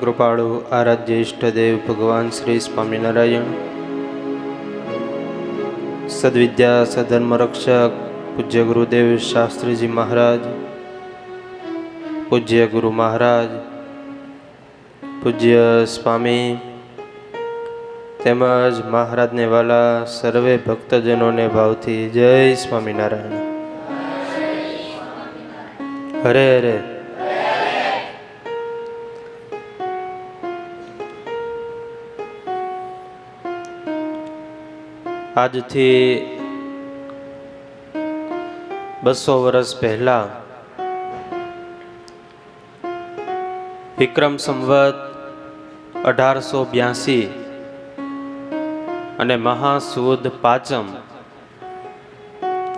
કૃપાળુ આરાધ્ય ઈષ્ટદેવ ભગવાન શ્રી સ્વામિનારાયણ, સદવિદ્યા સધર્મ રક્ષક પૂજ્ય ગુરુદેવ શાસ્ત્રીજી મહારાજ, પૂજ્ય ગુરુ મહારાજ, પૂજ્ય સ્વામી તેમજ મહારાજને વાલા સર્વે ભક્તજનોને ભાવથી જય સ્વામિનારાયણ. હરે હરે. આજથી 200 વર્ષ પહેલા વિક્રમ સંવત 1882 અને મહાસુદ પાંચમ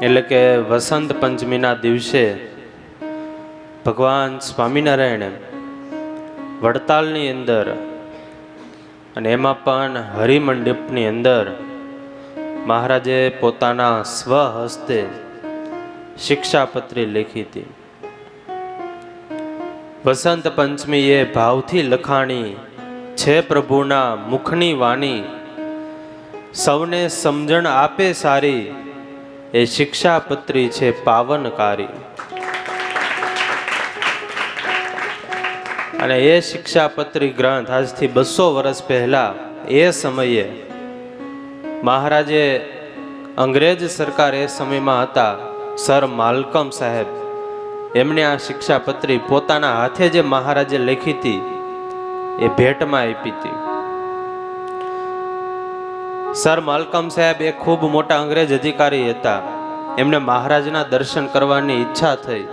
એટલે કે વસંત પંચમીના દિવસે ભગવાન સ્વામિનારાયણે વડતાલની અંદર અને એમાં પણ હરિમંડપની અંદર મહારાજે પોતાના સ્વહસ્તે શિક્ષાપત્રી લખી હતી. વસંત પંચમી એ ભાવથી લખાણી છે પ્રભુના મુખની વાણી, સૌને સમજણ આપે સારી એ શિક્ષાપત્રી છે પાવનકારી. અને એ શિક્ષાપત્રી ગ્રંથ આજથી 200 વર્ષ પહેલા એ સમયે મહારાજે અંગ્રેજ સરકાર એ સમયમાં હતા સર માલ્કમ સાહેબ, એમણે આ શિક્ષાપત્રી પોતાના હાથે જે મહારાજે લખી હતી એ ભેટમાં આપી હતી. સર માલ્કમ સાહેબ એ ખૂબ મોટા અંગ્રેજ અધિકારી હતા. એમને મહારાજના દર્શન કરવાની ઈચ્છા થઈ,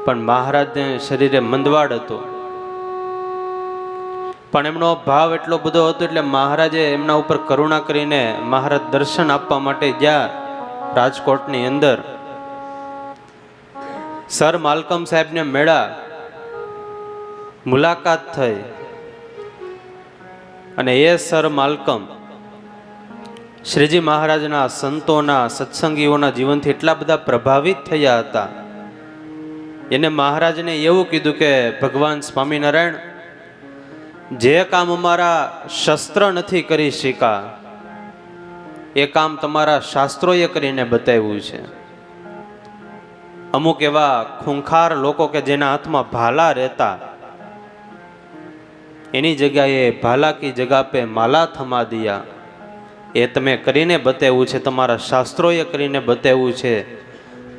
પણ મહારાજને શરીરે મંદવાડ હતો. પણ એમનો ભાવ એટલો બધો હતો એટલે મહારાજે એમના ઉપર કરુણા કરીને મહારાજ દર્શન આપવા માટે ગયા રાજકોટની અંદર. સર માલ્કમ સાહેબને મળ્યા, મુલાકાત થઈ અને એ સર માલ્કમ શ્રીજી મહારાજના સંતોના સત્સંગીઓના જીવનથી એટલા બધા પ્રભાવિત થયા હતા. એને મહારાજને એવું કીધું કે ભગવાન સ્વામિનારાયણ, જે કામ અમારા શસ્ત્ર નથી કરી શકા એ કામ તમારા શાસ્ત્રોએ કરીને બતાવ્યું છે. અમુક એવા ખૂંખાર લોકો કે જેના હાથમાં ભાલા રહેતા, એની જગ્યાએ ભાલા કી જગા પે માલા થમા દિયા, એ તમે કરીને બતાવ્યું છે, તમારા શાસ્ત્રોએ કરીને બતાવ્યું છે.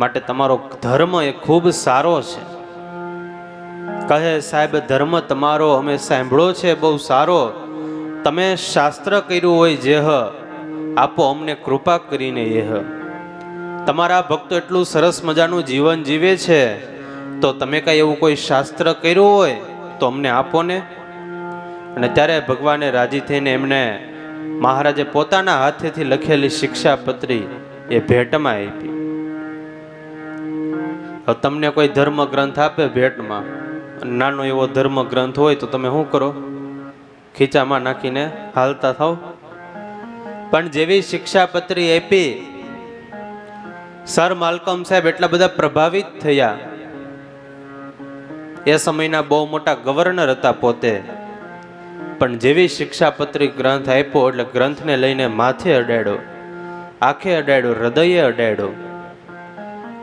માટે તમારો ધર્મ એ ખૂબ સારો છે. કહે સાહેબ, ધર્મ તમારો અમે સાંભળ્યો છે બહુ સારો, તમે શાસ્ત્ર કર્યું હોય જે આપો અમને કૃપા કરીને એ. તમારા ભક્તો એટલું સરસ મજાનું જીવન જીવે છે, તો તમે કઈ એવું કોઈ શાસ્ત્ર કર્યું હોય તો અમને આપો ને. અને ત્યારે ભગવાને રાજી થઈને એમને મહારાજે પોતાના હાથેથી લખેલી શિક્ષાપત્રી એ ભેટમાં આપી. હવે તમને કોઈ ધર્મ ગ્રંથ આપે ભેટમાં, નાનો એવો ધર્મ ગ્રંથ હોય તો તમે શું કરો? ખીચામાં નાખીને હાલતા થાવ. પણ જેવી શિક્ષાપત્રી આપી, સર માલ્કમ સાહેબ એટલા બધા પ્રભાવિત થયા. એ સમયના બહુ મોટા ગવર્નર હતા પોતે, પણ જેવી શિક્ષાપત્રી ગ્રંથ આપ્યો એટલે ગ્રંથને લઈને માથે અડાડ્યો, આંખે અડાડ્યો, હૃદયે અડાડ્યો.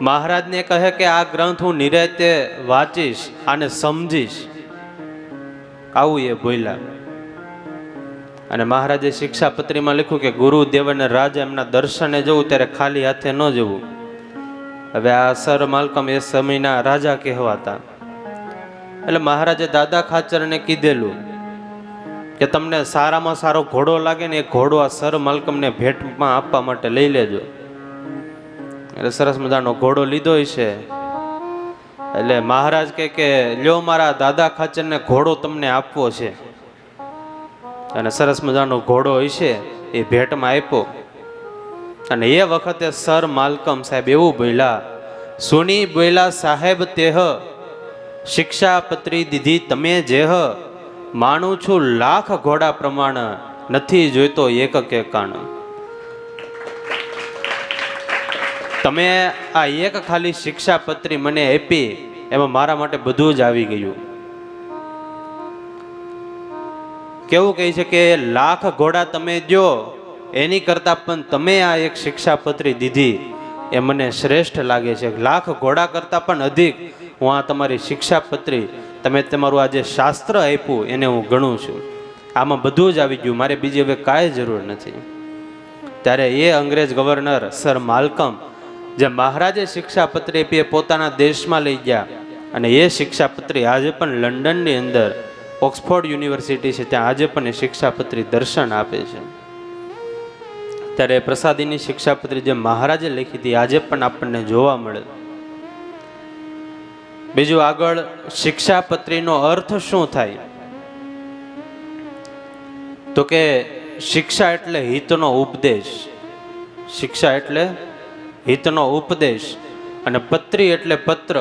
મહારાજને કહે કે આ ગ્રંથ હું નિરાતે વાંચીશ, આને સમજીશ. આવું એ બોલ્યા. અને મહારાજે શિક્ષાપત્રીમાં લખ્યું કે ગુરુદેવ અને રાજા એમના દર્શને જવું ત્યારે ખાલી હાથે ન જવું. હવે આ સર માલ્કમ એ સમયના રાજા કહેવાતા. એટલે મહારાજે દાદા ખાચરને કીધેલું કે તમને સારામાં સારો ઘોડો લાગે ને એ ઘોડો આ સર માલ્કમને ભેટમાં આપવા માટે લઈ લેજો. એટલે સરસ મજાનો ઘોડો લીધો છે. એટલે મહારાજ કે લ્યો મારા દાદા ખાચરને ઘોડો તમને આપવો છે. અને સરસ મજાનો ઘોડો હશે એ ભેટમાં આપ્યો. અને એ વખતે સર માલ્કમ સાહેબ એવું બોલ્યા, સુની બોલ્યા સાહેબ તેહ, શિક્ષાપત્રી દીધી તમે જેહ, માનું છું લાખ ઘોડા પ્રમાણ, નથી જોઈતો એક કે કાણ. તમે આ એક ખાલી શિક્ષાપત્રી મને આપી, એમાં મારા માટે બધું જ આવી ગયું. કેવું કહે છે કે લાખ ઘોડા તમે દો એની કરતાં પણ તમે આ એક શિક્ષાપત્રી દીધી એ મને શ્રેષ્ઠ લાગે છે. લાખ ઘોડા કરતાં પણ અધિક હું આ તમારી શિક્ષાપત્રી, તમે તમારું આ જે શાસ્ત્ર આપ્યું એને હું ગણું છું. આમાં બધું જ આવી ગયું, મારે બીજી હવે કાંઈ જરૂર નથી. ત્યારે એ અંગ્રેજ ગવર્નર સર માલ્કમ, જે મહારાજે શિક્ષાપત્રી આપી, પોતાના દેશમાં લઈ ગયા અને એ શિક્ષાપત્રી આજે પણ લંડનની અંદર ઓક્સફોર્ડ યુનિવર્સિટી છે, ત્યાં આજે પણ એ શિક્ષાપત્રી દર્શન આપે છે. ત્યારે પ્રસાદીની શિક્ષાપત્રી જે મહારાજે લખી હતી આજે પણ આપણને જોવા મળે. બીજું આગળ, શિક્ષાપત્રીનો અર્થ શું થાય? તો કે શિક્ષા એટલે હિતનો ઉપદેશ. શિક્ષા એટલે હિતનો ઉપદેશ અને પત્રી એટલે પત્ર.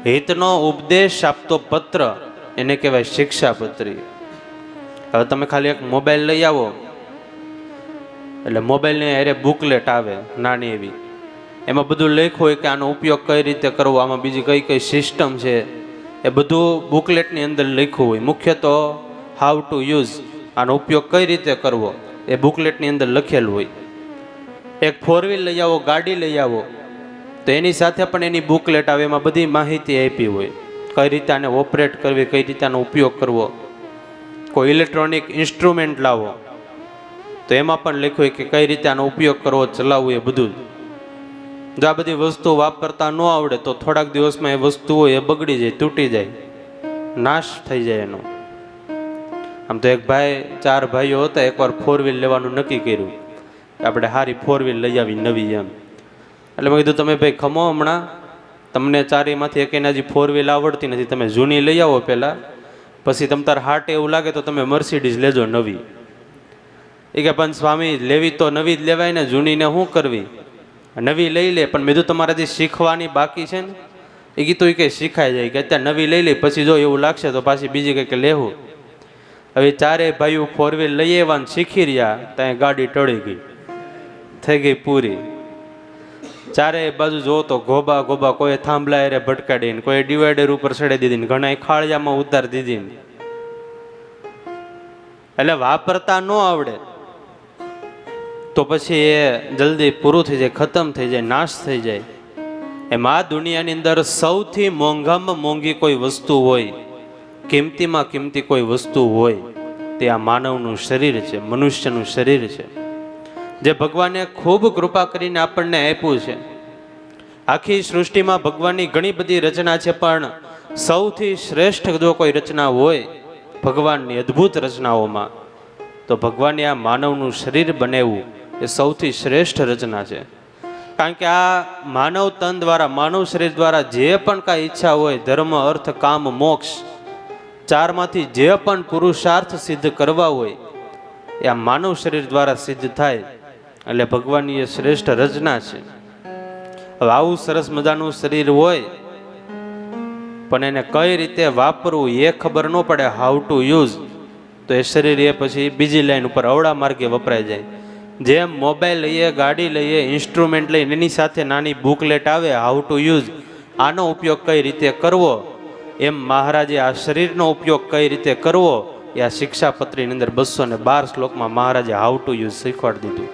હિતનો ઉપદેશ આપતો પત્ર એને કહેવાય શિક્ષાપત્રી. હવે તમે ખાલી એક મોબાઈલ લઈ આવો એટલે મોબાઈલની અરે બુકલેટ આવે નાની એવી, એમાં બધું લખ્યું હોય કે આનો ઉપયોગ કઈ રીતે કરવો, આમાં બીજી કઈ કઈ સિસ્ટમ છે, એ બધું બુકલેટની અંદર લખ્યું હોય. મુખ્ય તો હાઉ ટુ યુઝ, આનો ઉપયોગ કઈ રીતે કરવો એ બુકલેટની અંદર લખેલું હોય. એક ફોર વ્હીલ લઈ આવો, ગાડી લઈ આવો તો એની સાથે પણ એની બુકલેટ આવે, એમાં બધી માહિતી આપી હોય કઈ રીતે આને ઓપરેટ કરવી, કઈ રીતે આનો ઉપયોગ કરવો. કોઈ ઇલેક્ટ્રોનિક ઇન્સ્ટ્રુમેન્ટ લાવો તો એમાં પણ લખ્યું હોય કે કઈ રીતે આનો ઉપયોગ કરવો, ચલાવવું, એ બધું. જો આ બધી વસ્તુ વાપરતા ન આવડે તો થોડાક દિવસમાં એ વસ્તુ હોય એ બગડી જાય, તૂટી જાય, નાશ થઈ જાય એનો. આમ તો એક ભાઈ, 4 ભાઈઓ હતા, એકવાર ફોર વ્હીલ લેવાનું નક્કી કર્યું, આપણે સારી ફોર વ્હીલ લઈ આવી નવી એમ. એટલે મેં કીધું તમે ભાઈ ખમો, હમણાં તમને ચારેયમાંથી એક હજી ફોર વ્હીલ આવડતી નથી, તમે જૂની લઈ આવો પહેલાં, પછી તમ તાર હાટ એવું લાગે તો તમે મર્સિડીઝ લેજો નવી. એ કે પણ સ્વામી લેવી તો નવી જ લેવાય ને, જૂનીને શું કરવી? નવી લઈ લે, પણ મેં તમારે જે શીખવાની બાકી છે ને એ કીધું એ કંઈ શીખાઈ જાય, કે અત્યારે નવી લઈ લે, પછી જો એવું લાગશે તો પાછી બીજી કંઈક લેવું. હવે ચારેય ભાઈઓ ફોર વ્હીલ લઈ આવવાનું શીખી રહ્યા, ત્યાં ગાડી ટળી ગઈ, થઈ ગઈ પૂરી. ચારેય બાજુ જો તો ગોબા ગોબા, કોઈ થાંભલા એરે ભટકાડીને, કોઈ ડિવાઈડર ઉપર ચડી દીધી, ઘણા ખાળિયામાં ઉતારી દીધી. એટલે વાપરતા ન આવડે તો પછી એ જલ્દી પૂરું થઈ જાય, ખતમ થઈ જાય, નાશ થઈ જાય. એમ આ દુનિયાની અંદર સૌથી મોંઘામાં મોંઘી કોઈ વસ્તુ હોય, કિંમતીમાં કિંમતી કોઈ વસ્તુ હોય, તે આ માનવનું શરીર છે, મનુષ્યનું શરીર છે, જે ભગવાને ખૂબ કૃપા કરીને આપણને આપ્યું છે. આખી સૃષ્ટિમાં ભગવાનની ઘણી બધી રચના છે, પણ સૌથી શ્રેષ્ઠ જો કોઈ રચના હોય ભગવાનની અદ્ભુત રચનાઓમાં, તો ભગવાને આ માનવનું શરીર બનાવ્યું એ સૌથી શ્રેષ્ઠ રચના છે. કારણ કે આ માનવ તન દ્વારા, માનવ શરીર દ્વારા જે પણ કાંઈ ઈચ્છા હોય, ધર્મ, અર્થ, કામ, મોક્ષ, ચારમાંથી જે પણ પુરુષાર્થ સિદ્ધ કરવા હોય એ આ માનવ શરીર દ્વારા સિદ્ધ થાય. એટલે ભગવાનની એ શ્રેષ્ઠ રચના છે. હવે આવું સરસ મજાનું શરીર હોય પણ એને કઈ રીતે વાપરવું એ ખબર ન પડે, હાઉ ટુ યુઝ, તો એ શરીર એ પછી બીજી લાઈન ઉપર અવળા માર્ગે વપરાઈ જાય. જેમ મોબાઈલ લઈએ, ગાડી લઈએ, ઇન્સ્ટ્રુમેન્ટ લઈએ, એની સાથે નાની બુકલેટ આવે, હાઉ ટુ યુઝ, આનો ઉપયોગ કઈ રીતે કરવો, એમ મહારાજે આ શરીરનો ઉપયોગ કઈ રીતે કરવો એ આ શિક્ષાપત્રીની અંદર 212 શ્લોકમાં મહારાજે હાઉ ટુ યુઝ શીખવાડી દીધું.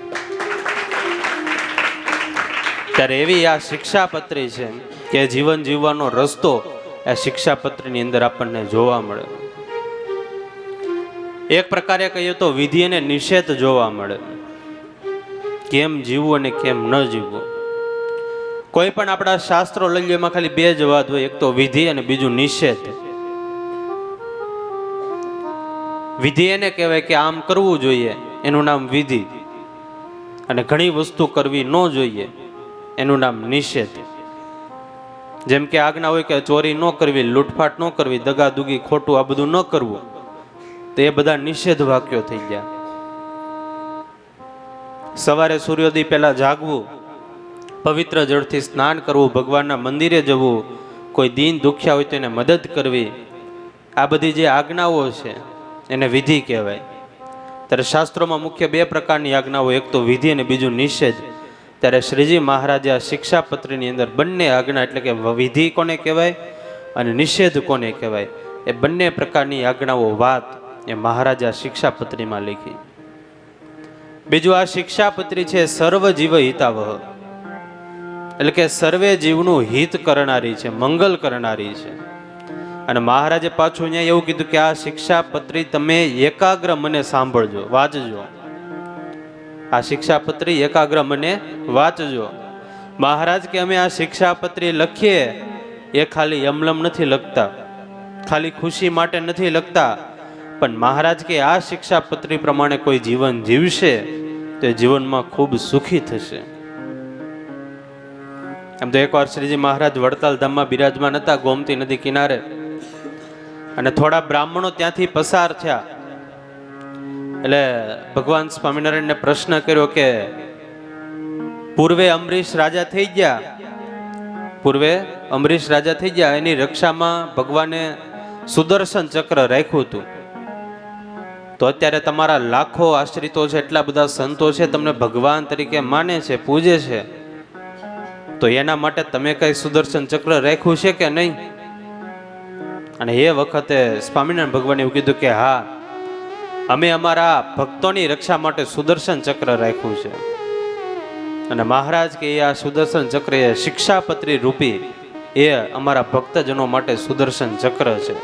ત્યારે એવી આ શિક્ષાપત્રી છે કે જીવન જીવવાનો રસ્તો આ શિક્ષાપત્રીની અંદર આપણને જોવા મળે. એક પ્રકારે કહીએ તો વિધિ અને નિષેધ જોવા મળે, કેમ જીવવું અને કેમ ન જીવવું. કોઈ પણ આપણા શાસ્ત્રો લઈ લો, એમાં ખાલી 2 જ વાત હોય, એક તો વિધિ અને બીજું નિષેધ. વિધિ એને કહેવાય કે આમ કરવું જોઈએ, એનું નામ વિધિ, અને ઘણી વસ્તુ કરવી ન જોઈએ, એનું નામ નિષેધ. જેમ કે આજ્ઞા હોય કે ચોરી ન કરવી, લૂંટફાટ ન કરવી, દગાદુગી, ખોટું આ બધું ન કરવું, તો એ બધા નિષેધ વાક્યો થઈ ગયા. સવારે સૂર્યોદય પહેલા જાગવું, પવિત્ર જળથી સ્નાન કરવું, ભગવાનના મંદિરે જવું, કોઈ દીન દુખ્યા હોય તો એને મદદ કરવી, આ બધી જે આજ્ઞાઓ છે એને વિધિ કહેવાય. ત્યારે શાસ્ત્રોમાં મુખ્ય 2 પ્રકારની આજ્ઞાઓ, એક તો વિધિ અને બીજું નિષેધ. ત્યારે શ્રીજી મહારાજે આ શિક્ષાપત્રીની અંદર બંને આજ્ઞા, એટલે કે વિધિ કોને કહેવાય અને નિષેધ કોને કહેવાય, એ બંને પ્રકારની આજ્ઞાઓ વાત એ મહારાજે આ શિક્ષાપત્રીમાં લખી. બીજું, આ શિક્ષાપત્રી છે સર્વ જીવ હિતાવહ, એટલે કે સર્વે જીવનું હિત કરનારી છે, મંગલ કરનારી છે. અને મહારાજે પાછું અહીંયા એવું કીધું કે આ શિક્ષાપત્રી તમે એકાગ્ર મને સાંભળજો, વાંચજો. આ શિક્ષાપત્રી એકાગ્ર મને વાંચજો. મહારાજ કે અમે આ શિક્ષાપત્રી લખીએ એ ખાલી યમલમ નથી લખતા, ખાલી ખુશી માટે નથી લખતા, પણ મહારાજ કે આ શિક્ષાપત્રી પ્રમાણે કોઈ જીવન જીવશે તો જીવનમાં ખૂબ સુખી થશે. એમ તો એકવાર શ્રીજી મહારાજ વડતાલ ધામમાં બિરાજમાન હતા, ગોમતી નદી કિનારે, અને થોડા બ્રાહ્મણો ત્યાંથી પસાર થયા. એટલે ભગવાન સ્વામિનારાયણને પ્રશ્ન કર્યો કે પૂર્વે અમરીશ રાજા થઈ ગયા, પૂર્વે અમરીશ રાજા થઈ ગયા, એની રક્ષામાં ભગવાને સુદર્શન ચક્ર રાખ્યું હતું, તો અત્યારે તમારા લાખો આશ્રિતો છે, એટલા બધા સંતો છે, તમને ભગવાન તરીકે માને છે, પૂજે છે, તો એના માટે તમે કઈ સુદર્શન ચક્ર રાખ્યું છે કે નહીં? અને એ વખતે સ્વામિનારાયણ ભગવાને એવું કીધું કે હા, અમે અમારા ભક્તોની રક્ષા માટે સુદર્શન ચક્ર રાખ્યું છે. અને મહારાજ કે આ સુદર્શન ચક્ર એ શિક્ષાપત્રી રૂપી એ અમારા ભક્તજનો માટે સુદર્શન ચક્ર છે.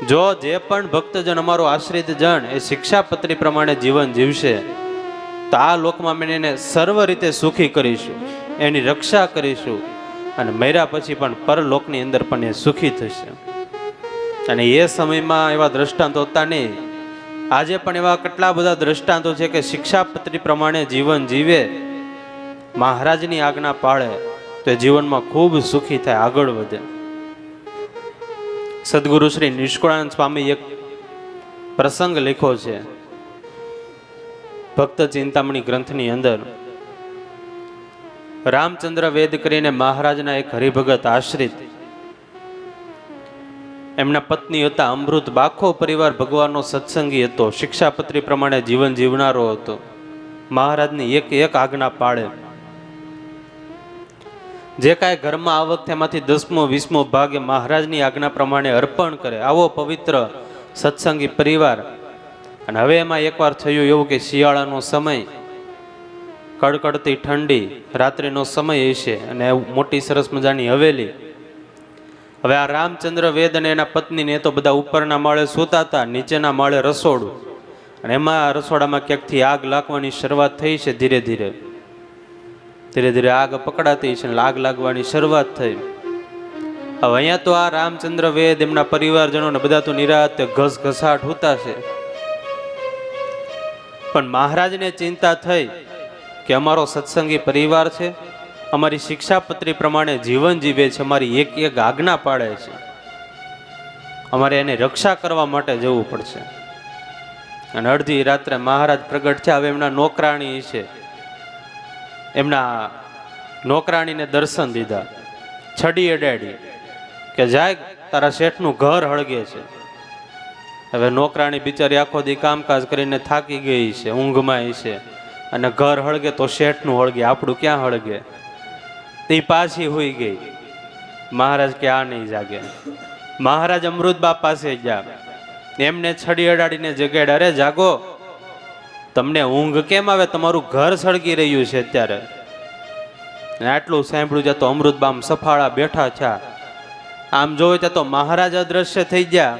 જો જે પણ ભક્તજન, અમારો આશ્રિત જન એ શિક્ષાપત્રી પ્રમાણે જીવન જીવશે તો આ લોકમાં અમે એને સર્વ રીતે સુખી કરીશું, એની રક્ષા કરીશું, અને મર્યા પછી પણ પરલોકની અંદર પણ એ સુખી થશે. અને એ સમયમાં એવા દ્રષ્ટાંતો હતા નહીં. આજે પણ એવા કેટલા બધા દ્રષ્ટાંતો છે કે શિક્ષાપત્રી પ્રમાણે જીવન જીવે, મહારાજની આજ્ઞા પાળે તો એ જીવનમાં ખૂબ સુખી થાય, આગળ વધે. સદગુરુ શ્રી નિષ્કુળાનંદ સ્વામી એક પ્રસંગ લખ્યો છે ભક્ત ચિંતામણી ગ્રંથની અંદર. રામચંદ્ર વેદ કરીને મહારાજના એક હરિભગત આશ્રિત, એમના પત્ની હતા અમૃત, બાખો પરિવાર ભગવાનનો સત્સંગી હતો, શિક્ષાપત્રી પ્રમાણે જીવન જીવનારો હતો, મહારાજની એક એક આજ્ઞા પાળે. જે કાંઈ ઘરમાં આવક તેમાંથી 10મો 20મો ભાગ એ મહારાજની આજ્ઞા પ્રમાણે અર્પણ કરે, આવો પવિત્ર સત્સંગી પરિવાર. અને હવે એમાં એકવાર થયું એવું કે શિયાળાનો સમય, કડકડતી ઠંડી, રાત્રિનો સમય હશે, અને મોટી સરસ મજાની હવેલી. હવે આ રામચંદ્ર વેદ અને એના પત્નીને તો બધા ઉપરના માળે સૂતા હતા, નીચેના માળે રસોડું, અને એમાં રસોડામાં ક્યાંકથી આગ લાગવાની શરૂઆત થઈ છે. ધીરે ધીરે આગ પકડાતી છે, આગ લાગવાની શરૂઆત થઈ. હવે અહીંયા તો આ રામચંદ્ર વેદ, એમના પરિવારજનો ને બધા તો નિરાત ઘસઘસાટ હોતા છે, પણ મહારાજને ચિંતા થઈ કે અમારો સત્સંગી પરિવાર છે, અમારી શિક્ષાપત્રી પ્રમાણે જીવન જીવે છે, અમારી એક એક આજ્ઞા પાળે છે, અમારે એની રક્ષા કરવા માટે જવું પડશે. અને અડધી રાત્રે મહારાજ પ્રગટ થયા. હવે એમના નોકરાણી છે, એમના નોકરાણીને દર્શન દીધા, છડી અડાડી કે જાય તારા શેઠનું ઘર હળગે છે. હવે નોકરાણી બિચારી આખો દી કામકાજ કરીને થાકી ગઈ છે, ઊંઘમાં છે, અને ઘર હળગે તો શેઠનું હળગે, આપણું ક્યાં હળગે? તે પાછી હોઈ ગઈ. મહારાજ કે આ નહીં જાગે. મહારાજ અમૃતબા પાસે ગયા, એમને છડી અડાડીને જગાડ્યા. અરે જાગો, તમને ઊંઘ કેમ આવે? તમારું ઘર સળગી રહ્યું છે અત્યારે. આટલું સાંભળ્યું છે તો અમૃતબા આમ સફાળા બેઠા છે. આમ જોયું ત્યાં તો મહારાજ અદ્રશ્ય થઈ ગયા.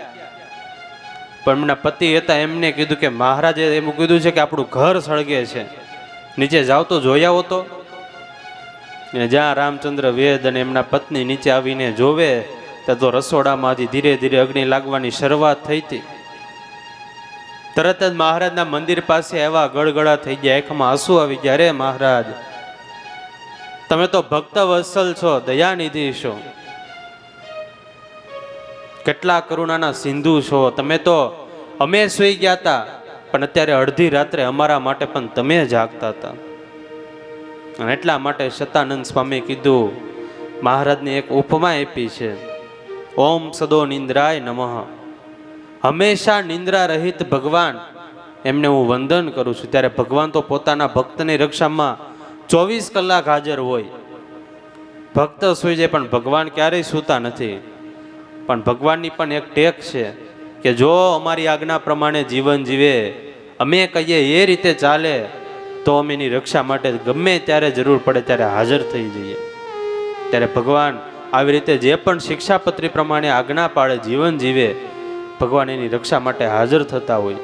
પણ એમના પતિ હતા, એમને કીધું કે મહારાજે એમ કીધું છે કે આપણું ઘર સળગે છે, નીચે જાવ તો જોઈ આવો તો. જ્યાં રામચંદ્ર વેદ અને એમના પત્ની નીચે આવીને જોવે ત્યાં તો રસોડામાંથી ધીરે ધીરે અગ્નિ લાગવાની શરૂઆત થઈ હતી. તરત જ મહારાજના મંદિર પાસે એવા ગળગળા થઈ ગયા, આંખમાં આંસુ આવી ગયા. અરે મહારાજ, તમે તો ભક્ત વત્સલ છો, દયાનિધિ છો, કેટલા કરુણાના સિંધુ છો. તમે તો, અમે સૂઈ ગયા હતા પણ અત્યારે અડધી રાત્રે અમારા માટે પણ તમે જાગતા હતા. અને એટલા માટે શતાનંદ સ્વામી કીધું, મહારાજની એક ઉપમા આપી છે, ઓમ સદો નિંદ્રાય નમઃ. હંમેશા નિંદ્રા રહિત ભગવાન, એમને હું વંદન કરું છું. ત્યારે ભગવાન તો પોતાના ભક્તની રક્ષામાં 24 કલાક હાજર હોય. ભક્ત સૂઈ જાય પણ ભગવાન ક્યારેય સૂતા નથી. પણ ભગવાનની પણ એક ટેક છે કે જો અમારી આજ્ઞા પ્રમાણે જીવન જીવે, અમે કહીએ એ રીતે ચાલે, તો અમે એની રક્ષા માટે ગમે ત્યારે જરૂર પડે ત્યારે હાજર થઈ જઈએ. ત્યારે ભગવાન આવી રીતે જે પણ શિક્ષાપત્રી પ્રમાણે આજ્ઞા પાળે, જીવન જીવે, ભગવાન એની રક્ષા માટે હાજર થતા હોય.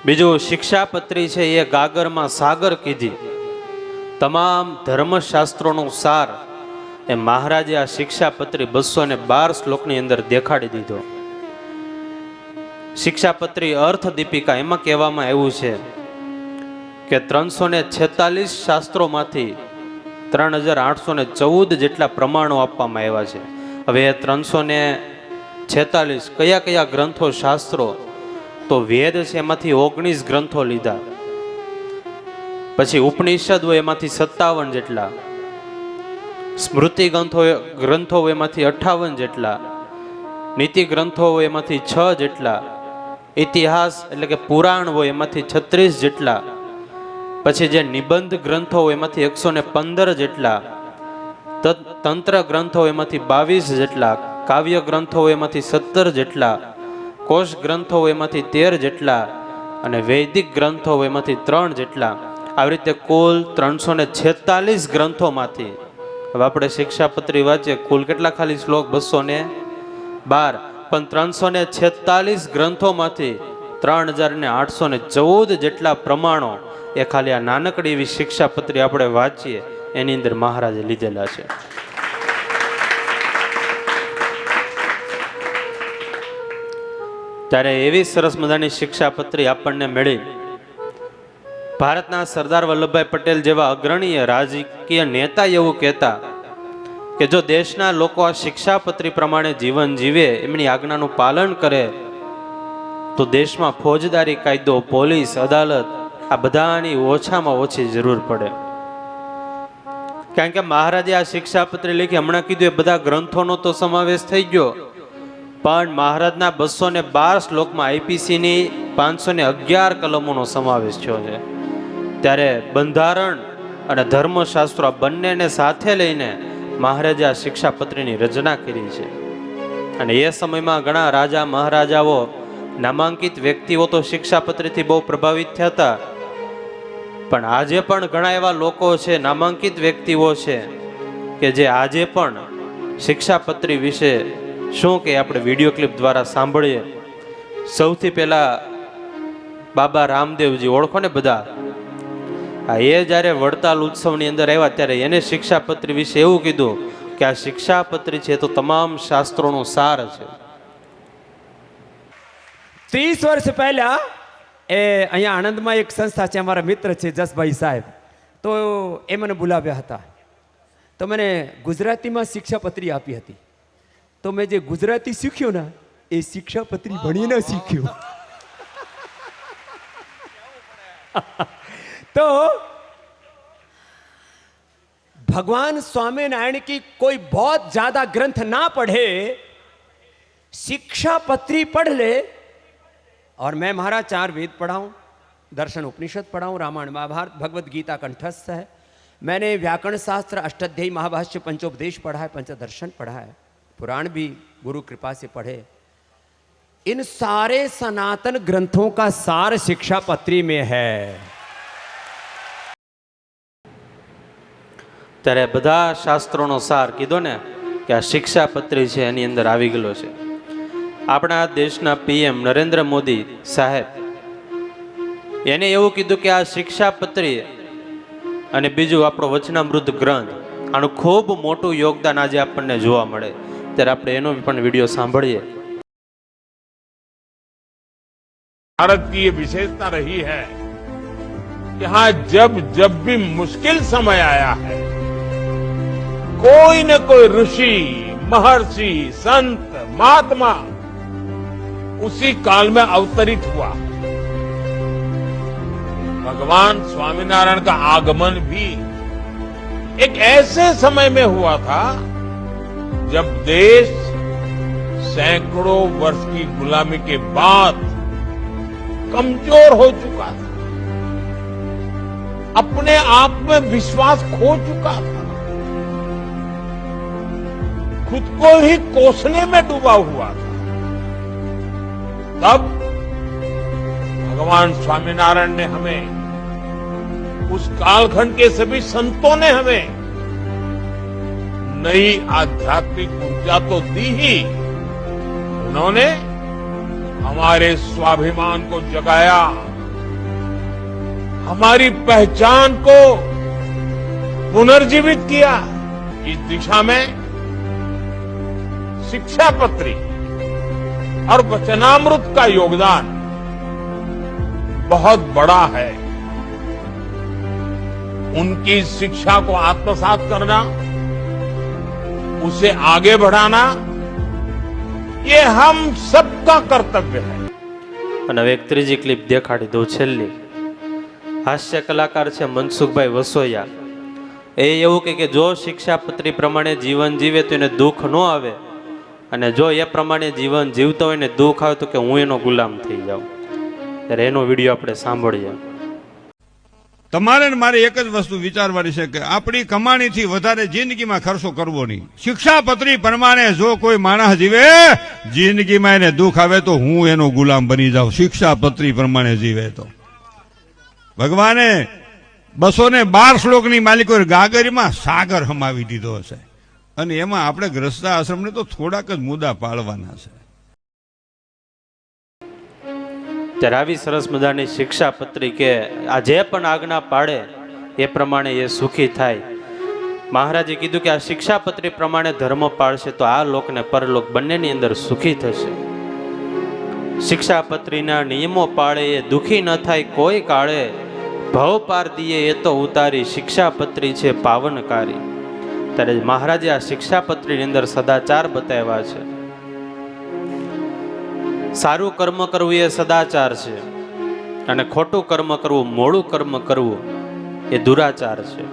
બીજું, શિક્ષાપત્રી છે એ ગાગરમાં સાગર કીધી. તમામ ધર્મશાસ્ત્રોનો સાર એ મહારાજે આ શિક્ષાપત્રી 212 શ્લોકની અંદર દેખાડી દીધો. શિક્ષાપત્રી અર્થ દીપિકા, એમાં કહેવામાં આવ્યું છે કે 346 શાસ્ત્રોમાંથી 3814 જેટલા પ્રમાણો આપવામાં આવ્યા છે. હવે 346 કયા કયા ગ્રંથો, શાસ્ત્રો? તો વેદ છે એમાંથી 19 ગ્રંથો લીધા, પછી ઉપનિષદ હોય એમાંથી 57 જેટલા, સ્મૃતિ ગ્રંથો હોય એમાંથી 58 જેટલા, નીતિ ગ્રંથો હોય એમાંથી 6 જેટલા, ઇતિહાસ એટલે કે પુરાણ હોય એમાંથી 36 જેટલા, પછી જે નિબંધ ગ્રંથો હોય એમાંથી 115 જેટલા, તંત્ર ગ્રંથો એમાંથી 22 જેટલા, કાવ્ય ગ્રંથો એમાંથી 17 જેટલા, કોષ ગ્રંથો એમાંથી 13 જેટલા, અને વૈદિક ગ્રંથો એમાંથી 3 જેટલા. આવી રીતે કુલ 346 ગ્રંથોમાંથી, હવે આપણે શિક્ષાપત્રી વાંચીએ, કુલ કેટલા ખાલી શ્લોક? 212. પણ 346 ગ્રંથોમાંથી 3814 જેટલા પ્રમાણો એ ખાલી આ નાનકડી એવી શિક્ષાપત્રી આપણે વાંચીએ એની અંદર મહારાજે લીધેલા છે. ત્યારે એવી સરસ મજાની શિક્ષાપત્રી આપણને મળી. ભારતના સરદાર વલ્લભભાઈ પટેલ જેવા અગ્રણીય રાજકીય નેતા એવું કહેતા કે જો દેશના લોકો આ શિક્ષાપત્રી પ્રમાણે જીવન જીવે, એમની આજ્ઞાનું પાલન કરે, તો દેશમાં ફોજદારી કાયદો, પોલીસ, અદાલત આ બધાની ઓછામાં ઓછી જરૂર પડે. કારણ કે મહારાજે આ શિક્ષાપત્રી લખી, હમણાં કીધું એ બધા ગ્રંથોનો તો સમાવેશ થઈ ગયો, પણ મહારાજના 212 શ્લોકમાં આઈપીસીની 511 કલમોનો સમાવેશ થયો છે. ત્યારે બંધારણ અને ધર્મશાસ્ત્રો બંનેને સાથે લઈને મહારાજે આ શિક્ષાપત્રીની રચના કરી છે. અને એ સમયમાં ઘણા રાજા મહારાજાઓ, નામાંકિત વ્યક્તિઓ તો શિક્ષાપત્રીથી બહુ પ્રભાવિત થયા હતા, પણ આજે પણ ઘણા એવા લોકો છે, નામાંકિત વ્યક્તિઓ છે કે જે આજે પણ શિક્ષાપત્રી વિશે શું કે આપણે વિડીયો ક્લિપ દ્વારા સાંભળીએ. સૌથી પહેલા બાબા રામદેવજી, ઓળખો ને બધા, એ જ્યારે વડતાલ ઉત્સવની અંદર આવ્યા ત્યારે એને શિક્ષાપત્રી વિશે એવું કીધું કે આ શિક્ષાપત્રી છે તો તમામ શાસ્ત્રોનો સાર છે. 30 વર્ષ પહેલા અહીંયા આણંદમાં એક સંસ્થા છે, અમારા મિત્ર છે જસભાઈ સાહેબ, તો એ મને બોલાવ્યા હતા. તો મને ગુજરાતીમાં શિક્ષાપત્રી આપી હતી. તો મેં જે ગુજરાતી શીખ્યું ને એ શિક્ષાપત્રી ભણીને શીખ્યું. तो भगवान स्वामीनारायण की कोई बहुत ज्यादा ग्रंथ ना पढ़े, शिक्षापत्री पढ़ ले. और मैं महाराज 4 वेद पढ़ाऊं, दर्शन उपनिषद पढ़ाऊं, रामायण महाभारत भगवद गीता कंठस्थ है. मैंने व्याकरण शास्त्र, अष्टाध्यायी, महाभाष्य, पंचोपदेश पढ़ा है, पंचदर्शन पढ़ा है, पुराण भी गुरु कृपा से पढ़े. इन सारे सनातन ग्रंथों का सार शिक्षापत्री में है. ત્યારે બધા શાસ્ત્રોનો સાર કીધો ને કે આ શિક્ષાપત્રી છે એની અંદર આવી ગયેલો છે. આપણા દેશના પીએમ નરેન્દ્ર મોદી સાહેબ એને એવું કીધું કે આ શિક્ષાપત્રી અને બીજું આપણો વચનામૃત ગ્રંથ, આનું ખૂબ મોટું યોગદાન આજે આપણને જોવા મળે. ત્યારે આપણે એનો પણ વિડીયો સાંભળીએ. भारत की ये विशेषता रही है, यहाँ जब जब भी मुश्किल समय आया है, कोई न कोई ऋषि, महर्षि, संत, महात्मा उसी काल में अवतरित हुआ. भगवान स्वामीनारायण का आगमन भी एक ऐसे समय में हुआ था जब देश सैकड़ों वर्ष की गुलामी के बाद कमजोर हो चुका था, अपने आप में विश्वास खो चुका था. खुद को ही कोसने में डूबा हुआ था, तब भगवान स्वामीनारायण ने हमें, उस कालखंड के सभी संतों ने हमें नई आध्यात्मिक ऊर्जा तो दी ही, उन्होंने हमारे स्वाभिमान को जगाया, हमारी पहचान को पुनर्जीवित किया। इस दिशा में शिक्षा पत्री और वचनामृत का योगदान बहुत बड़ा है। उनकी शिक्षा को आत्मसात करना, उसे आगे बढ़ाना, ये हम सबका कर्तव्य है। અને હવે એક ત્રીજી ક્લિપ દેખાડી દઉં છેલ્લી. હાસ્ય કલાકાર છે મનસુખભાઈ વસોયા. એ એવું કહે કે જો શિક્ષાપત્રી પ્રમાણે જીવન જીવે તો એને દુઃખ ન આવે, અને જો એ પ્રમાણે જીવન જીવતો હોય ને દુઃખ આવે તો કે હું એનો ગુલામ થઈ જાઉં. ત્યારે એનો વિડીયો આપણે સાંભળીએ. તમારે ને મારે એક જ વસ્તુ વિચારવાની છે કે આપણી કમાણીથી વધારે જિંદગીમાં ખર્ચો કરવો નહીં. શિક્ષાપત્રી પ્રમાણે જો કોઈ માણસ જીવે, જિંદગીમાં એને દુઃખ આવે તો હું એનો ગુલામ બની જાઉં. શિક્ષાપત્રી પ્રમાણે જીવે તો ભગવાને 212 શ્લોકની માલિકો ગાગરમાં સાગર હમાવી દીધો હશે, અને એમાં આપણે ગ્રસ્તા આશ્રમને તો થોડાક જ મુદ્દા પાળવાના છે. ત્યારે આવી સરસ મજાની શિક્ષાપત્રી કે આ જે પણ આજ્ઞા પાડે એ પ્રમાણે એ સુખી થાય. મહારાજે કીધું કે આ શિક્ષાપત્રી પ્રમાણે ધર્મ પાળશે તો આ લોક ને પરલોક બંનેની અંદર સુખી થશે. શિક્ષાપત્રીના નિયમો પાળે એ દુખી ન થાય કોઈ કાળે, ભવ પાર દીએ એ તો ઉતારી, શિક્ષાપત્રી છે પાવનકારી. ત્યારે મહારાજે આ શિક્ષાપત્રીની અંદર સદાચાર બતાવ્યા છે. સારું કર્મ કરવું એ સદાચાર છે, અને ખોટું કર્મ કરવું, મોડું કર્મ કરવું એ દુરાચાર છે.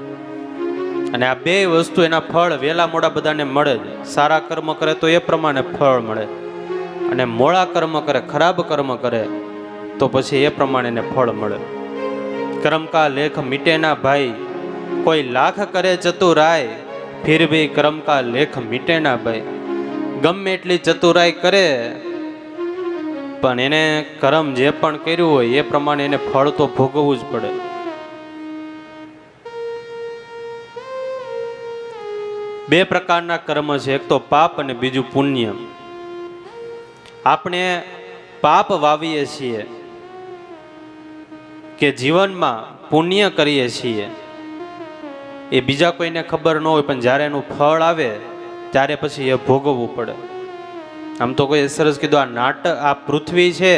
અને આ બે વસ્તુ એના ફળ વેલા મોડા બધાને મળે જ. સારા કર્મ કરે તો એ પ્રમાણે ફળ મળે, અને મોડા કર્મ કરે, ખરાબ કર્મ કરે તો પછી એ પ્રમાણે એને ફળ મળે. કર્મ કા લેખ મીટે ના ભાઈ, કોઈ લાખ કરે ચતુરાય, ફિર ભી કર્મ કા લેખ મીટે ના ભાઈ. ગમે એટલી ચતુરાઈ કરે પણ એને કર્મ જે પણ કર્યું હોય એ પ્રમાણે એને ફળ તો ભોગવવું જ પડે. બે પ્રકારના કર્મ છે, એક તો પાપ અને બીજું પુણ્ય. આપણે પાપ વાવીએ છીએ કે જીવનમાં પુણ્ય કરીએ છીએ એ બીજા કોઈને ખબર ન હોય, પણ જ્યારે એનું ફળ આવે ત્યારે પછી એ ભોગવવું પડે. આમ તો કોઈ સરસ કીધું, આ નાટક, આ પૃથ્વી છે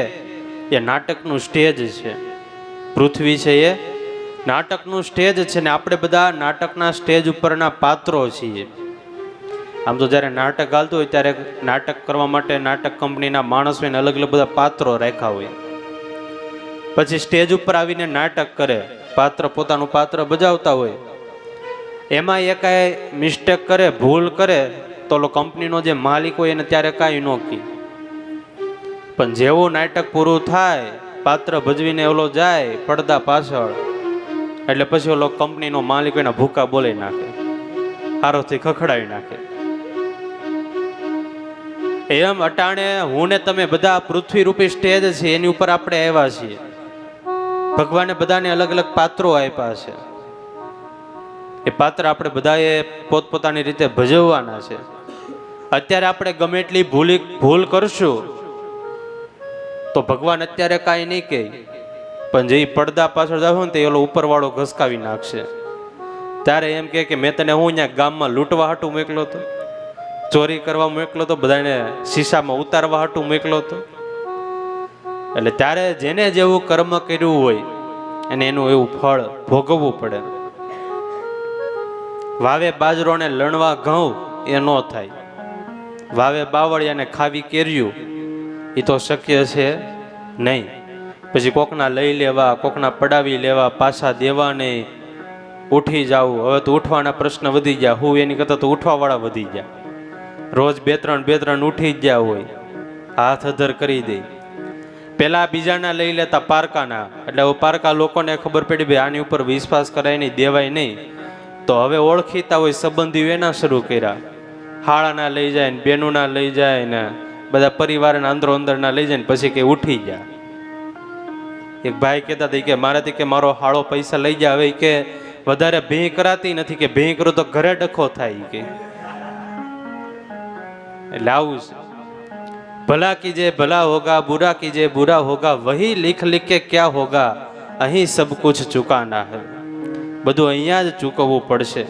એ નાટકનું સ્ટેજ છે. પૃથ્વી છે એ નાટકનું સ્ટેજ છે, ને આપણે બધા નાટકના સ્ટેજ ઉપરના પાત્રો છીએ. આમ તો જ્યારે નાટક હાલતું હોય ત્યારે નાટક કરવા માટે નાટક કંપનીના માણસોને અલગ અલગ બધા પાત્રો રાખ્યા હોય. પછી સ્ટેજ ઉપર આવીને નાટક કરે, પાત્ર પોતાનું પાત્ર બજાવતા હોય. એમાં એ કાંઈ મિસ્ટેક કરે, ભૂલ કરે તો કંપનીનો જે માલિક હોય એને ત્યારે કાંઈ ન કહે. પણ જેવું નાટક પૂરું થાય, પાત્ર ભજવીને ઓલો જાય પડદા પાછળ, એટલે પછી ઓલો કંપનીનો માલિક એના ભૂકા બોલાવી નાખે, હારોથી ખખડાવી નાખે. એમ અટાણે હું ને તમે બધા પૃથ્વી રૂપી સ્ટેજ છે, એની ઉપર આપણે આવ્યા છીએ. ભગવાને બધાને અલગ અલગ પાત્રો આપ્યા છે. એ પાત્ર આપણે બધાએ પોતપોતાની રીતે ભજવવાના છે. અત્યારે આપણે ગમે એટલી ભૂલ કરશું તો ભગવાન અત્યારે કાંઈ નહીં કહે, પણ જે પડદા પાછળ જાવ ને તે ઓલો ઉપરવાળો ઘસકાવી નાખશે. ત્યારે એમ કે મેં તને હું અહીંયા ગામમાં લૂંટવા હાટું મોકલો હતો, ચોરી કરવા મોકલો હતો, બધાને શીશામાં ઉતારવા હાટું મોકલો હતો. એટલે ત્યારે જેને જેવું કર્મ કર્યું હોય એને એનું એવું ફળ ભોગવવું પડે. વાવે બાજરો ને લણવા ઘઉં એ ન થાય, વાવે બાવળિયાને ખાવી કેર્યું એ તો શક્ય છે નહીં. પછી કોકના લઈ લેવા, કોકના પડાવી લેવા, પાછા દેવા નહીં, ઉઠી જવું. હવે તો ઉઠવાના પ્રશ્ન વધી ગયા, હું એની કરતા તો ઉઠવાવાળા વધી ગયા. રોજ બે ત્રણ ઉઠી જ ગયા હોય, હાથ અધર કરી દે. પેલા બીજાના લઈ લેતા પારકાના, એટલે પારકા લોકોને ખબર પડી ભાઈ આની ઉપર વિશ્વાસ કરાય નહીં, દેવાય નહીં, તો હવે ઓળખીતા હોય સંબંધીઓ એના શરૂ કર્યા. હાળાના લઈ જાય ને બેનુના લઈ જાય ને બધા પરિવારના અંદરો અંદરના લઈ જાય ને પછી કે ઉઠી ગયા. એક ભાઈ કહેતા હતા કે મારાથી કે મારો હાળો પૈસા લઈ જાય, હવે કે વધારે ભેં કરાતી નથી, કે ભેં કરું તો ઘરે ડખો થાય કે. એટલે આવું છે. ભલા કીજે ભલા હોગા, બુરા કીજે બુરા હોગા, વહી लिख लिख के क्या होगा, અહીં સબ કુછ ચુકાના હે. બધું અહીંયા જ ચૂકવવું પડશે.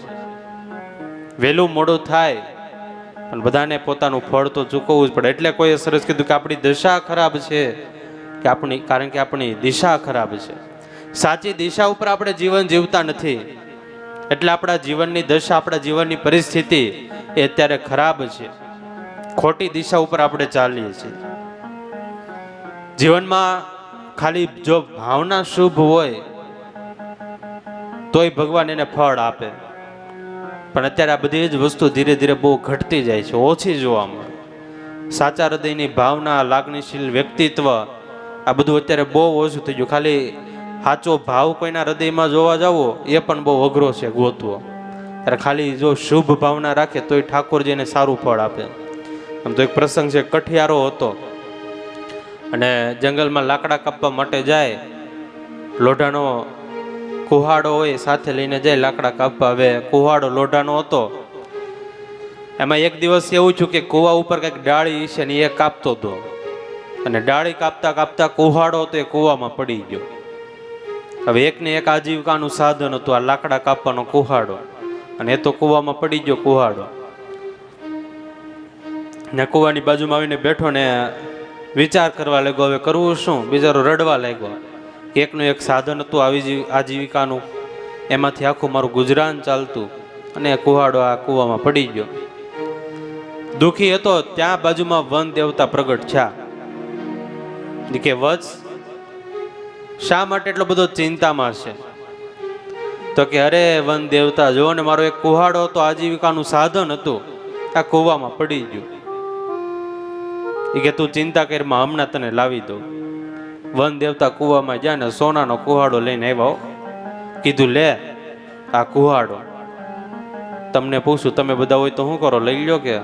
વહેલું મોડું થાય પણ બધાને પોતાનું ફળ તો ચૂકવવું જ પડે. એટલે કોઈએ સરસ કીધું કે આપણી દશા ખરાબ છે કે કારણ કે આપણી દિશા ખરાબ છે. સાચી દિશા ઉપર આપણે જીવન જીવતા નથી, એટલે આપણા જીવનની દશા, આપણા જીવનની પરિસ્થિતિ એ અત્યારે ખરાબ છે. ખોટી દિશા ઉપર આપણે ચાલીએ છીએ. જીવનમાં ખાલી જો ભાવના શુભ હોય તોય ભગવાન એને ફળ આપે. પણ અત્યારે આ બધી જ વસ્તુ ધીરે ધીરે બહુ ઘટતી જાય છે, ઓછી જોવા મળે. સાચા હૃદયની ભાવના, લાગણીશીલ વ્યક્તિત્વ, આ બધું અત્યારે બહુ ઓછું થઈ ગયું. ખાલી સાચો ભાવ કોઈના હૃદયમાં જોવા જાવો એ પણ બહુ અઘરો છે ગોતવો. ત્યારે ખાલી જો શુભ ભાવના રાખે તોય ઠાકોરજીને સારું ફળ આપે. આમ તો એક પ્રસંગ છે, કઠિયારો હતો અને જંગલમાં લાકડા કાપવા માટે જાય. લોઢાનો કુહાડો હોય સાથે લઈને જાય લાકડા કાપવા. હવે કુહાડો લોઢાનો હતો. એમાં એક દિવસ એવું થયું કે કુવા ઉપર કંઈક ડાળી છે ને એ કાપતો હતો, અને ડાળી કાપતા કાપતા કુહાડો હતો એ કુવામાં પડી ગયો. હવે એકને એક આજીવિકાનું સાધન હતું આ લાકડા કાપવાનો કુહાડો, અને એ તો કુવામાં પડી ગયો કુહાડો. ને કુવાની બાજુમાં આવીને બેઠો ને વિચાર કરવા લાગ્યો, હવે કરવું શું? બિચારો રડવા લાગ્યો. એકનું એક સાધન હતું આજીવિકાનું, એમાંથી આખું મારું ગુજરાન ચાલતું, અને કુહાડો આ કુવામાં પડી ગયો. દુઃખી હતો. ત્યાં બાજુમાં વન દેવતા પ્રગટ થયા. કે વત્સ, શા માટે એટલો બધો ચિંતામાં છે? તો કે અરે વન દેવતા, જો ને મારો એક કુહાડો હતો, આજીવિકાનું સાધન હતું, આ કુવામાં પડી ગયું. એ કે તું ચિંતા કરીમાં હમણાં તને લાવી દઉં. વન દેવતા કુવામાં ગયા ને સોનાનો કુહાડો લઈને આવ્યો. કીધું લે આ કુહાડો. તમને પૂછું તમે બધા હોય તો શું કરો, લઈ લો કે?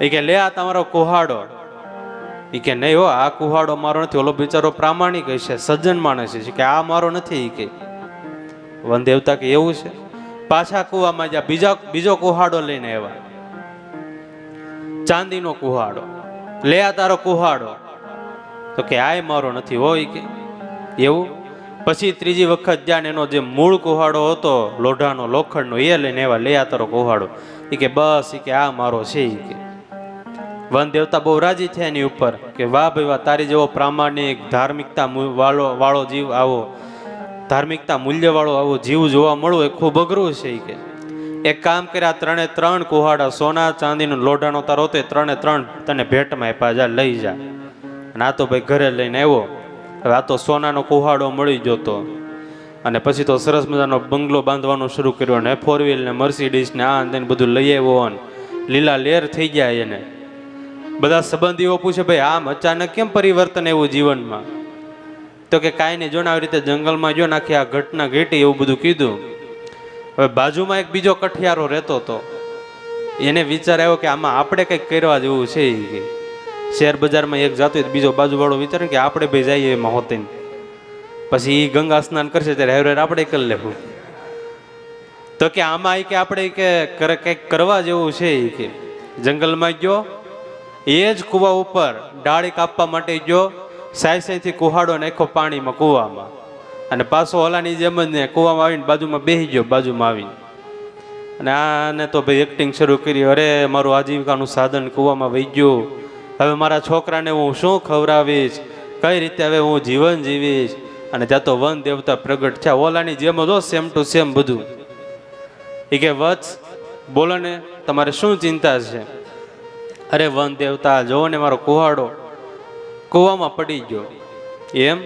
એ કે લે આ તમારો કુહાડો. એ કે નહીં હો, આ કુહાડો મારો નથી. ઓલો બિચારો પ્રામાણિક છે, સજ્જન માણસ છે, કે આ મારો નથી. કે વન દેવતા કે એવું છે? પાછા કુવામાં જ્યાં બીજો કુહાડો લઈને આવ્યા, ચાંદીનો કુહાડો. લે આ તારો કુહાડો. તો કે આય મારો નથી હોય. કે એવું? પછી ત્રીજી વખત જ્યાં એનો જે મૂળ કુહાડો હતો લોઢાનો લોખંડનો એ લઈને આવ્યા. લે આ તારો કુહાડો. એ કે બસ, એ કે આ મારો છે. કે વન દેવતા બહુ રાજી થયા એની ઉપર, કે વાહ ભાઈ વાહ, તારી જેવો પ્રામાણિક ધાર્મિકતા વાળો જીવ, આવો ધાર્મિકતા મૂલ્ય વાળો આવો જીવ જોવા મળવો એ ખૂબ અઘરું છે. કે એક કામ કર્યા, ત્રણે ત્રણ કુહાડા સોના ચાંદીનો લોઢાનો તારો તે ત્રણે ત્રણ તને ભેટમાં આપ્યા, જા લઈ જા. અને આ તો ભાઈ ઘરે લઈને આવ્યો. હવે આ તો સોનાનો કુહાડો મળી જતો, અને પછી તો સરસ મજાનો બંગલો બાંધવાનું શરૂ કર્યો, ને 4 ને મર્સિડીઝ ને આ ને બધું લઈ આવ્યો, ને લીલા લેર થઈ ગયા એને. બધા સંબંધીઓ પૂછે ભાઈ આમ અચાનક કેમ પરિવર્તન એવું જીવનમાં? તો કે કાંઈ નહીં, જો ને આવી રીતે જંગલમાં જો નાખી આ ઘટના ઘટી, એવું બધું કીધું. હવે બાજુમાં એક બીજો કઠિયારો રહેતો હતો. એને વિચાર આવ્યો કે આમાં આપણે કંઈક કરવા જેવું છે. શેર બજારમાં એક જાતો બીજો બાજુવાળો વિચારે કે આપણે ભાઈ જઈએ એમાં હોતે, પછી એ ગંગા સ્નાન કરશે ત્યારે હેવરેર આપણે કરી લેવું. તો કે આમાં કે આપણે કે કંઈક કરવા જેવું છે. કે જંગલમાં ગયો, એ જ કુવા ઉપર ડાળી કાપવા માટે ગયો, સાયથી કુહાડો નાખ્યો પાણીમાં કુવામાં, અને પાછો ઓલાની જેમ જ ને કુવામાં આવીને બાજુમાં બેસી ગયો. બાજુમાં આવીને અને આને તો ભાઈ એક્ટિંગ શરૂ કરી, અરે મારું આજીવિકાનું સાધન કુવામાં વહી ગયું, હવે મારા છોકરાને હું શું ખવડાવીશ, કઈ રીતે હવે હું જીવન જીવીશ? અને ત્યાં તો વન દેવતા પ્રગટ થયા, ઓલાની જેમ જો સેમ ટુ સેમ બધું. એ કે વત્સ, બોલો ને તમારે શું ચિંતા છે? અરે વન દેવતા, જોવો ને મારો કુહાડો કુવામાં પડી ગયો. એમ?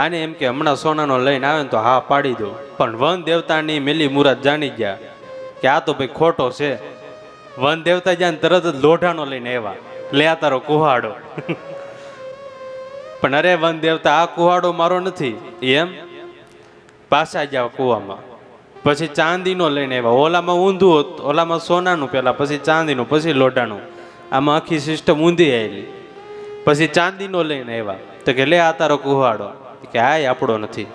આને એમ કે હમણાં સોનાનો લઈને આવે ને તો હા પાડી દો. પણ વન દેવતાની મેલી મુરાદ જાણી ગયા કે આ તો ભાઈ ખોટો છે. વન દેવતા જ્યાં તરત જ લોઢાનો લઈને આવ્યા, લે આ તારો કુહાડો. પણ અરે વન દેવતા, આ કુહાડો મારો નથી. એમ? પાછા જાવ કુવામાં. પછી ચાંદીનો લઈને આવ્યા. ઓલામાં ઊંધું હતું, ઓલામાં સોનાનું પહેલાં, પછી ચાંદીનું, પછી લોઢાનું. આમાં આખી સિસ્ટમ ઊંધી આવેલી. પછી ચાંદીનો લઈને આવ્યા તો કે લે આ તારો કુહાડો, કે આ આપણો નથી.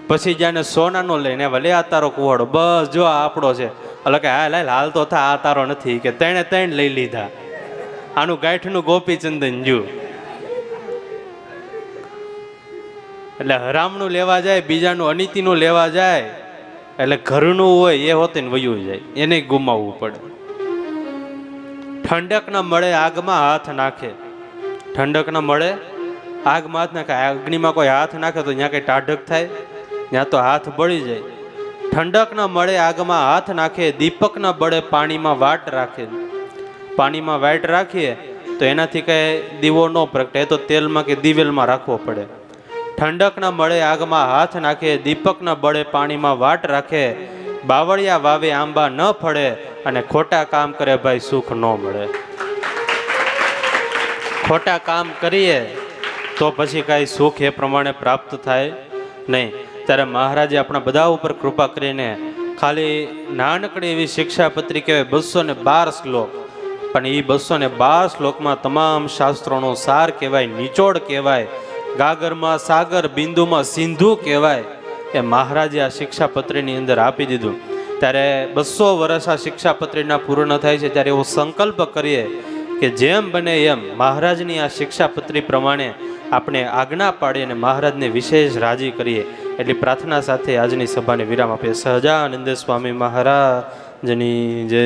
પછી જ્યાંને સોનાનો લઈને આવ્યા, લે આ તારો કુહાડો, બસ જો આ આપણો છે. એટલે કે હા લાલ હાલ તો થા, આ તારો નથી. કે ત્રણ લઈ લીધા. આનું ગાંઠનું ગોપીચંદન જ્યું. એટલે હરામનું લેવા જાય, બીજાનું અનિતિનું લેવા જાય એટલે ઘરનું હોય એ હોતે ને વયું જાય, એને ગુમાવવું પડે. ઠંડક ન મળે આગમાં હાથ નાખે, ઠંડક ન મળે આગમાં હાથ નાખે. અગ્નિમાં કોઈ હાથ નાખે તો ત્યાં કઈ ટાઢક થાય? ત્યાં તો હાથ બળી જાય. ઠંડક ન મળે આગમાં હાથ નાખે, દીપક ન બળે પાણીમાં વાટ રાખે. પાણીમાં વાટ રાખીએ તો એનાથી કઈ દીવો ન પ્રગટે, તો તેલમાં કે દિવેલમાં રાખવો પડે. ઠંડક ન મળે આગમાં હાથ નાખે, દીપક ન બળે પાણીમાં વાટ રાખે. બાવળિયા વાવે આંબા ન ફળે, અને ખોટા કામ કરે ભાઈ સુખ ન મળે. ખોટા કામ કરીએ તો પછી કાંઈ સુખ એ પ્રમાણે પ્રાપ્ત થાય નહીં. ત્યારે મહારાજે આપણા બધા ઉપર કૃપા કરીને ખાલી નાનકડી એવી શિક્ષાપત્રી કહેવાય 212 શ્લોક, પણ એ 212 શ્લોકમાં તમામ શાસ્ત્રોનો સાર કહેવાય, નિચોડ કહેવાય, ગાગરમાં સાગર, બિંદુમાં સિંધુ કહેવાય. એ મહારાજે આ શિક્ષાપત્રીની અંદર આપી દીધું. ત્યારે 200 વર્ષ આ શિક્ષાપત્રીના પૂર્ણ થાય છે ત્યારે એવો સંકલ્પ કરીએ કે જેમ બને એમ મહારાજની આ શિક્ષાપત્રી પ્રમાણે આપણે આજ્ઞા પાડીએ અને મહારાજને વિશેષ રાજી કરીએ. એટલી પ્રાર્થના સાથે આજની સભાને વિરામ આપીએ. સહજાનંદ સ્વામી મહારાજની જય.